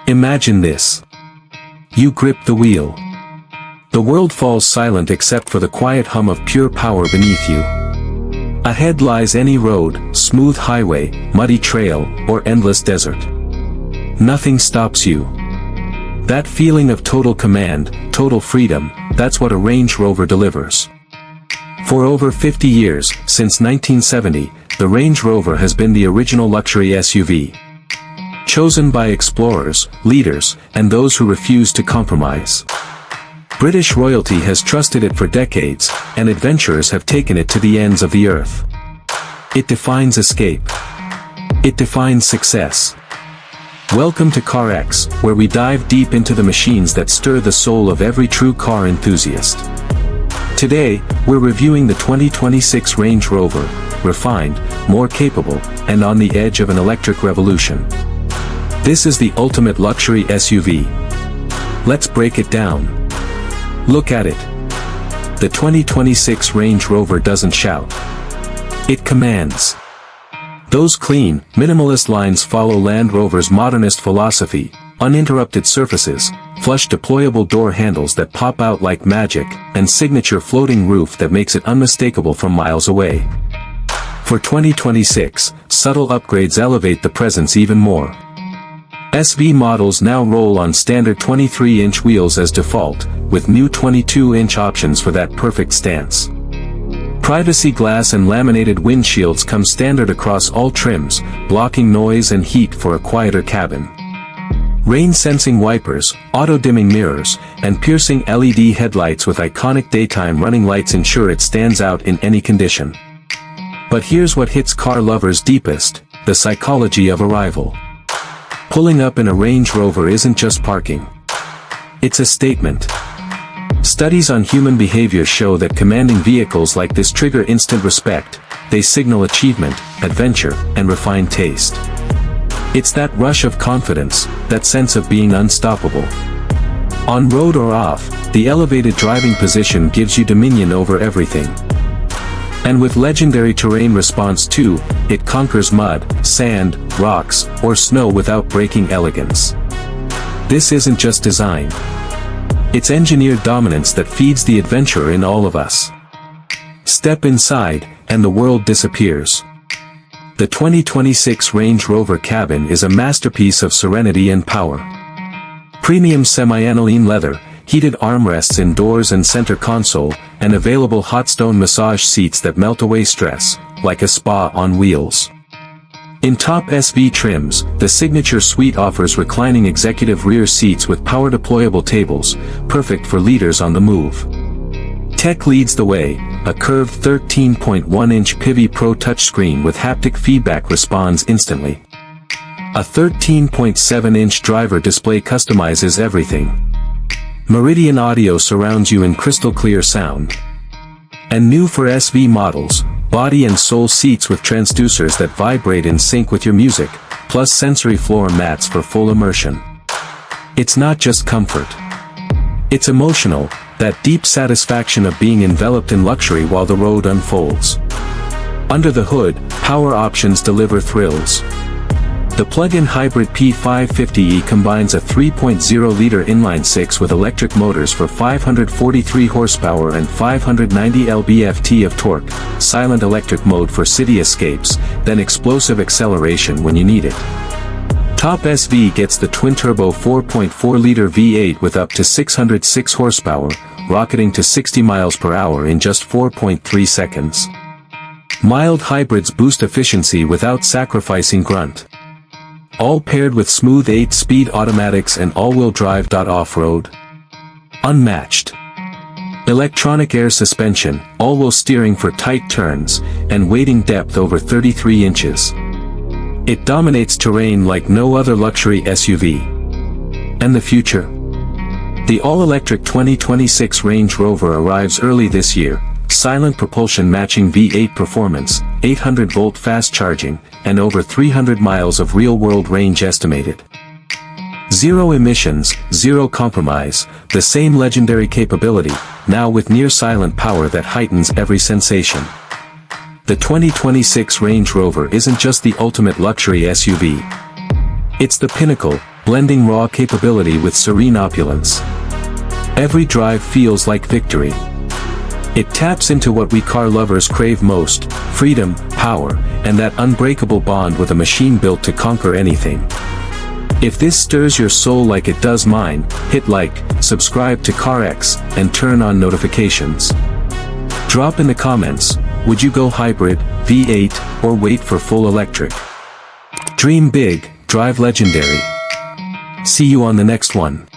Imagine this. You grip the wheel. The world falls silent except for the quiet hum of pure power beneath you. Ahead lies any road, smooth highway, muddy trail, or endless desert. Nothing stops you. That feeling of total command, total freedom, that's what a Range Rover delivers. For over 50 years, since 1970, the Range Rover has been the original luxury SUV. Chosen by explorers, leaders, and those who refuse to compromise. British royalty has trusted it for decades, and adventurers have taken it to the ends of the earth. It defines escape. It defines success. Welcome to CarX, where we dive deep into the machines that stir the soul of every true car enthusiast. Today, we're reviewing the 2026 Range Rover, refined, more capable, and on the edge of an electric revolution. This is the ultimate luxury SUV. Let's break it down. Look at it. The 2026 Range Rover doesn't shout. It commands. Those clean, minimalist lines follow Land Rover's modernist philosophy: uninterrupted surfaces, flush deployable door handles that pop out like magic, and signature floating roof that makes it unmistakable from miles away. For 2026, subtle upgrades elevate the presence even more. SV models now roll on standard 23-inch wheels as default, with new 22-inch options for that perfect stance. Privacy glass and laminated windshields come standard across all trims, blocking noise and heat for a quieter cabin. Rain-sensing wipers, auto-dimming mirrors, and piercing LED headlights with iconic daytime running lights ensure it stands out in any condition. But here's what hits car lovers deepest: the psychology of arrival. Pulling up in a Range Rover isn't just parking. It's a statement. Studies on human behavior show that commanding vehicles like this trigger instant respect. They signal achievement, adventure, and refined taste. It's that rush of confidence, that sense of being unstoppable. On road or off, the elevated driving position gives you dominion over everything. And with legendary terrain response too, it conquers mud, sand, rocks, or snow without breaking elegance. This isn't just design. It's engineered dominance that feeds the adventurer in all of us. Step inside, and the world disappears. The 2026 Range Rover cabin is a masterpiece of serenity and power. Premium semi-aniline leather, heated armrests in doors and center console, and available hot stone massage seats that melt away stress, like a spa on wheels. In top SV trims, the Signature Suite offers reclining executive rear seats with power-deployable tables, perfect for leaders on the move. Tech leads the way. A curved 13.1-inch Pivi Pro touchscreen with haptic feedback responds instantly. A 13.7-inch driver display customizes everything. Meridian audio surrounds you in crystal-clear sound. And new for SV models, body and sole seats with transducers that vibrate in sync with your music, plus sensory floor mats for full immersion. It's not just comfort. It's emotional, that deep satisfaction of being enveloped in luxury while the road unfolds. Under the hood, power options deliver thrills. The plug-in hybrid P550e combines a 3.0-liter inline-six with electric motors for 543 horsepower and 590 lb-ft of torque, silent electric mode for city escapes, then explosive acceleration when you need it. Top SV gets the twin-turbo 4.4-liter V8 with up to 606 horsepower, rocketing to 60 miles per hour in just 4.3 seconds. Mild hybrids boost efficiency without sacrificing grunt. All paired with smooth 8-speed automatics and all-wheel drive. Off-road. Unmatched. Electronic air suspension, all-wheel steering for tight turns, and wading depth over 33 inches. It dominates terrain like no other luxury SUV. And the future? The all-electric 2026 Range Rover arrives early this year. Silent propulsion matching V8 performance, 800-volt fast charging, and over 300 miles of real-world range estimated. Zero emissions, zero compromise, the same legendary capability, now with near-silent power that heightens every sensation. The 2026 Range Rover isn't just the ultimate luxury SUV. It's the pinnacle, blending raw capability with serene opulence. Every drive feels like victory. It taps into what we car lovers crave most: freedom, power, and that unbreakable bond with a machine built to conquer anything. If this stirs your soul like it does mine, hit like, subscribe to CarX, and turn on notifications. Drop in the comments, would you go hybrid, V8, or wait for full electric? Dream big, drive legendary. See you on the next one.